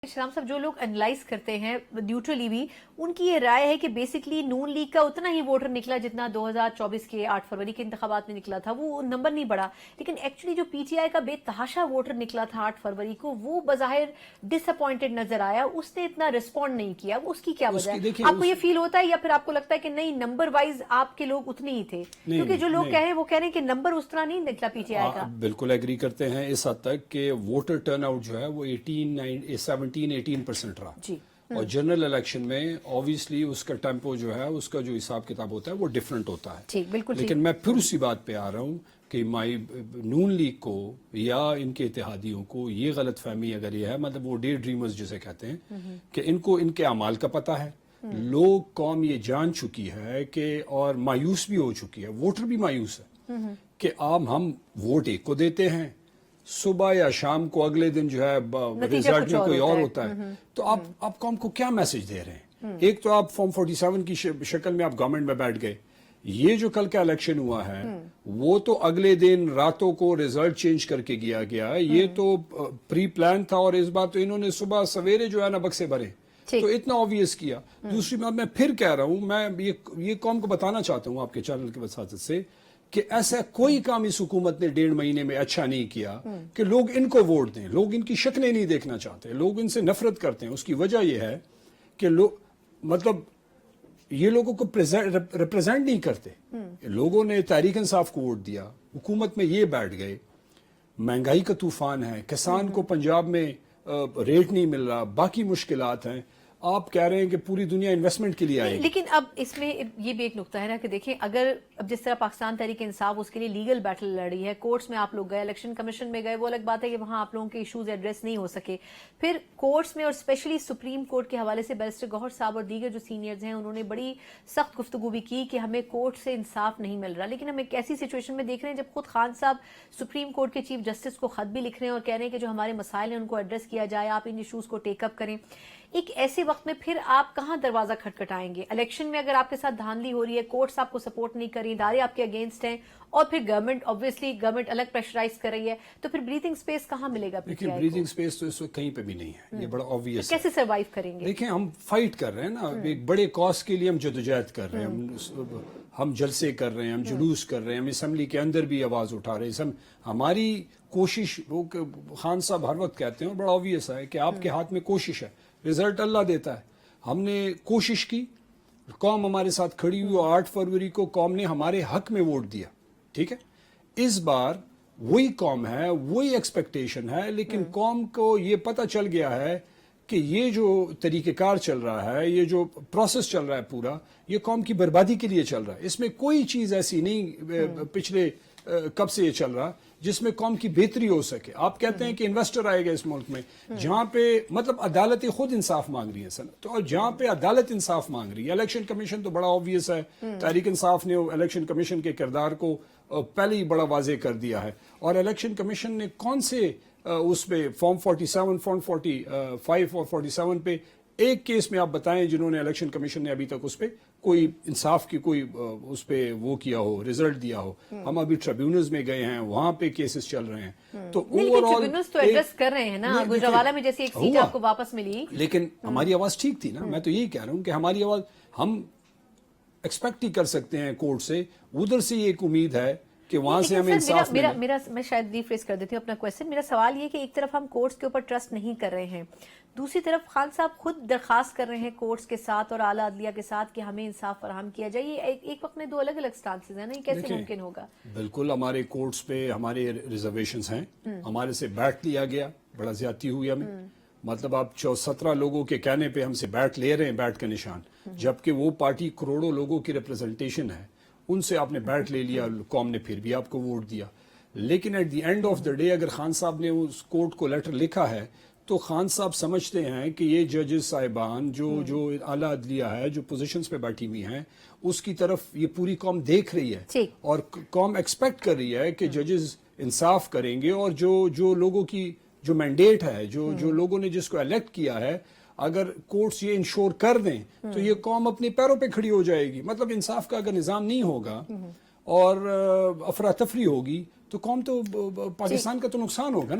شرام صاحب جو لوگ انالائز کرتے ہیں نیوٹرلی بھی ان کی یہ رائے ہے کہ بیسکلی نون لیگ کا اتنا ہی ووٹر نکلا جتنا 2024 کے 8 فروری کے انتخابات میں نکلا تھا، وہ نمبر نہیں بڑھا، لیکن ایکچولی جو پی ٹی آئی کا بے تحاشا ووٹر نکلا تھا 8 فروری کو وہ بظاہر ڈس اپوائنٹڈ نظر آیا، اس نے اتنا رسپونڈ نہیں کیا، اس کی کیا وجہ ہے؟ آپ کو یہ فیل ہوتا ہے یا پھر آپ کو لگتا ہے کہ نہیں نمبر وائز آپ کے لوگ اتنے ہی تھے؟ کیونکہ جو لوگ کہہ رہے ہیں وہ کہہ رہے ہیں کہ نمبر اس طرح نہیں نکلا پی ٹی آئی کا۔ بالکل ایگری کرتے ہیں اس حد تک کہ ووٹر ٹرن آؤٹ جو ہے وہ 17-18% رہا، اور جنرل الیکشن میں آبویسلی اس کا ٹیمپو جو ہے اس کا جو حساب کتاب ہوتا ہے وہ ڈیفرنٹ ہوتا ہے، لیکن میں پھر اسی بات پہ آ رہا ہوں کہ نون لیگ کو یا ان کے اتحادیوں کو یہ غلط فہمی اگر یہ ہے، مطلب وہ ڈے ڈریمرز جسے کہتے ہیں کہ ان کو ان کے اعمال کا پتہ ہے، لوگ قوم یہ جان چکی ہے کہ اور مایوس بھی ہو چکی ہے، ووٹر بھی مایوس ہے کہ ہم ووٹ ایک کو دیتے ہیں، صبح یا شام کو اگلے دن جو ہے ریزلٹ میں کوئی اور ہوتا ہے، تو آپ قوم کو کیا میسج دے رہے ہیں؟ ایک تو آپ فارم 47 کی شکل میں آپ گورنمنٹ میں بیٹھ گئے، یہ جو کل کا الیکشن ہوا ہے وہ تو اگلے دن راتوں کو ریزلٹ چینج کر کے گیا، یہ تو پری پلان تھا، اور اس بار تو انہوں نے صبح سویرے جو ہے نا بکسے بھرے، تو اتنا آبویس کیا۔ دوسری بات میں پھر کہہ رہا ہوں، میں یہ قوم کو بتانا چاہتا ہوں آپ کے چینل کی وساطت سے کہ ایسا کوئی کام اس حکومت نے 1.5 مہینے میں اچھا نہیں کیا کہ لوگ ان کو ووٹ دیں، لوگ ان کی شکلیں نہیں دیکھنا چاہتے، لوگ ان سے نفرت کرتے ہیں۔ اس کی وجہ یہ ہے کہ مطلب یہ لوگوں کو ریپرزینٹ نہیں کرتے، لوگوں نے تحریک انصاف کو ووٹ دیا، حکومت میں یہ بیٹھ گئے، مہنگائی کا طوفان ہے، کسان کو پنجاب میں ریٹ نہیں مل رہا، باقی مشکلات ہیں، آپ کہہ رہے ہیں کہ پوری دنیا انویسٹمنٹ کے لیے آئے گی۔ لیکن اب اس میں یہ بھی ایک نقطہ ہے نا کہ دیکھیں، اگر اب جس طرح پاکستان تحریک انصاف اس کے لیے لیگل بیٹل لڑی ہے، کورٹس میں آپ لوگ گئے، الیکشن کمیشن میں گئے، وہ الگ بات ہے کہ وہاں آپ لوگوں کے ایشوز ایڈریس نہیں ہو سکے، پھر کورٹس میں اور اسپیشلی سپریم کورٹ کے حوالے سے بیرسٹر گوہر صاحب اور دیگر جو سینئرز ہیں انہوں نے بڑی سخت گفتگو بھی کی کہ ہمیں کورٹ سے انصاف نہیں مل رہا، لیکن ہم ایک ایسی سچویشن میں دیکھ رہے ہیں جب خود خان صاحب سپریم کورٹ کے چیف جسٹس کو خط بھی لکھ رہے ہیں اور کہہ رہے ہیں کہ جو ہمارے مسائل ہیں ان کو ایڈریس کیا جائے، آپ ان ایشوز کو ٹیک اپ کریں۔ ایک ایسے وقت میں پھر آپ کہاں دروازہ کھٹکھٹائیں گے؟ الیکشن میں اگر آپ کے ساتھ دھاندلی ہو رہی ہے، کورٹس آپ کو سپورٹ نہیں کر رہی، ادارے آپ کے اگینسٹ ہیں، اور پھر گورنمنٹ الگ پریشرائز کر رہی ہے، تو پھر بریتھنگ سپیس کہاں ملے گا؟ لیکن بریتھنگ سپیس تو اس وقت کہیں پہ بھی نہیں ہے، یہ بڑا آبویس ہے۔ کیسے سروائیو کریں گے؟ دیکھیں ہم فائٹ کر رہے ہیں نا، ایک بڑے کاز کے لیے ہم جدوجہد کر رہے ہیں، ہم جلسے کر رہے ہیں، ہم جلوس کر رہے ہیں، ہم اسمبلی کے اندر بھی آواز اٹھا رہے ہیں، ہماری کوشش، وہ خان صاحب ہر وقت کہتے ہیں، بڑا آبویس ہے کہ آپ کے ہاتھ میں کوشش ہے، رزلٹ اللہ دیتا ہے۔ ہم نے کوشش کی، قوم ہمارے ساتھ کھڑی ہوئی، 8 فروری کو قوم نے ہمارے حق میں ووٹ دیا، ٹھیک ہے؟ اس بار وہی قوم ہے، وہی ایکسپیکٹیشن ہے، لیکن قوم کو یہ پتہ چل گیا ہے کہ یہ جو طریقہ کار چل رہا ہے، یہ جو پروسیس چل رہا ہے پورا، یہ قوم کی بربادی کے لیے چل رہا ہے۔ اس میں کوئی چیز ایسی نہیں پچھلے کب سے یہ چل رہا جس میں قوم کی بہتری ہو سکے۔ آپ کہتے ہیں کہ انویسٹر آئے گا اس ملک میں، جہاں پہ مطلب عدالتیں خود انصاف مانگ رہی ہیں سر، تو جہاں پہ عدالت انصاف مانگ رہی ہے، الیکشن کمیشن تو بڑا آبویس ہے، تحریک انصاف نے الیکشن کمیشن کے کردار کو پہلے ہی بڑا واضح کر دیا ہے، اور الیکشن کمیشن نے کون سے اس پہ فارم 47، فارم 45 اور 47 پہ ایک کیس میں آپ بتائیں جنہوں نے الیکشن کمیشن نے ابھی تک اس پہ کوئی انصاف کی کوئی اس پہ وہ کیا ہو، رزلٹ دیا ہو؟ ہم ابھی ٹریبیونلز میں گئے ہیں، وہاں پہ کیسز چل رہے ہیں، تو ٹریبیونلز تو ایڈریس کر رہے ہیں نا، گجرانوالہ میں جیسی ایک سیٹ آپ کو واپس ملی، لیکن ہماری آواز ٹھیک تھی نا۔ میں تو یہی کہہ رہا ہوں کہ ہماری آواز ہم ایکسپیکٹ ہی کر سکتے ہیں کورٹ سے، ادھر سے یہ ایک امید ہے کہ وہاں سے ہمیں انصاف ملے۔ میں شاید ریفریز کر دیتی ہوں اپنا کویسچن۔ میرا سوال یہ کہ ایک طرف ہم کورٹس کے اوپر ٹرسٹ نہیں کر رہے ہیں، دوسری طرف خان صاحب خود درخواست کر رہے ہیں کورٹس کے ساتھ اور اعلیٰ عدلیہ کے ساتھ کہ ہمیں انصاف فراہم کیا جائے، یہ ایک وقت میں دو الگ الگ سٹانسز ہیں نا، یہ کیسے ممکن ہوگا؟ بالکل ہمارے کورٹس پہ ہمارے ریزرویشنز ہیں، ہمارے سے بیٹھ لیا گیا، بڑا زیادتی ہوئی ہمیں، مطلب آپ 17 لوگوں کے کہنے پہ ہم سے بیٹھ لے رہے ہیں، بیٹھ کا نشان، جبکہ وہ پارٹی کروڑوں لوگوں کی ریپرزنٹیشن ہے، ان سے آپ نے بیٹھ لے لیا، قوم نے پھر بھی آپ کو ووٹ دیا۔ لیکن at the end of the day اگر خان صاحب نے اس کورٹ کو لیٹر لکھا ہے تو خان صاحب سمجھتے ہیں کہ یہ ججز صاحبان جو اعلیٰ عدلیہ ہے، جو پوزیشنز پہ بیٹھی ہوئی ہیں، اس کی طرف یہ پوری قوم دیکھ رہی ہے، اور قوم ایکسپیکٹ کر رہی ہے کہ ججز انصاف کریں گے، اور جو لوگوں کی جو مینڈیٹ ہے، جو لوگوں نے جس کو الیکٹ کیا ہے، اگر کورٹس یہ انشور کر دیں تو یہ قوم اپنے پیروں پہ کھڑی ہو جائے گی۔ مطلب انصاف کا اگر نظام نہیں ہوگا اور افراتفری ہوگی تو قوم تو پاکستان کا تو نقصان ہوگا نا۔